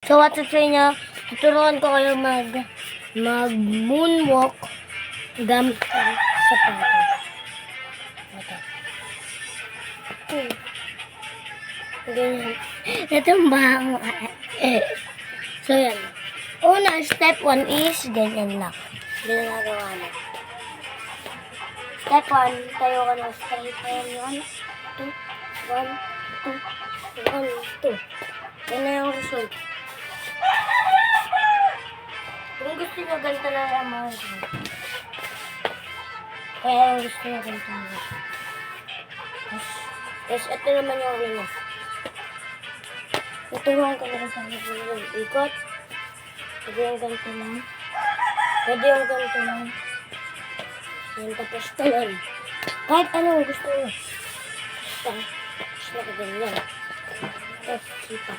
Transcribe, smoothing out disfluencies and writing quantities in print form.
So, what to say niya, tuturuan ko kayo mag-moonwalk gamit ang sapatos. Ito. Ganyan. Natumba ako. So, yan. Una, step 1 is ganyan lang. Ginagawa na. Step 1, tayo ka na straight. Ayan yun. 2, 1, 2, 1, 2. Yan na yung result. Kung gusto nyo, ganito lang ang mga result. Kaya yung gusto nyo, ganito lang. Yes, ito naman yung ano na. Tuturuan ko na rin sa mga ikot. Pwede yung ganito lang. Pwede yung ganito lang. Yan, tapos talon. Kahit ano gusto nyo. Basta na ka ganyan. Tapos sipa.